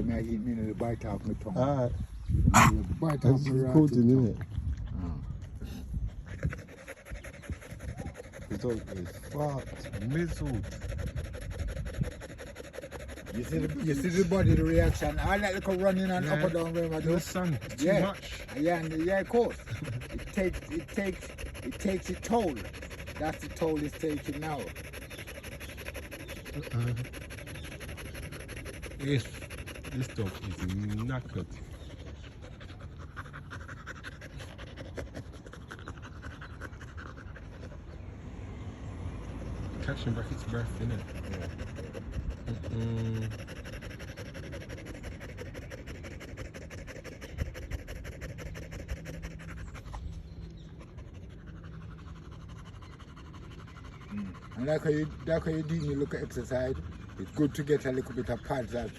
I eat me the bite off my tongue. Alright. Bite off That's my coating, tongue. isn't it? The dog is fucked, mizzled. You see the body, the reaction. All that little running and up and down where I In do. the sun, it's too Yeah. much. Yeah, of course. it takes its toll. That's the toll it's taking now. This dog is knackered. Catching back its breath, innit? And like how you do me look at exercise, it's good to get a little bit of pads as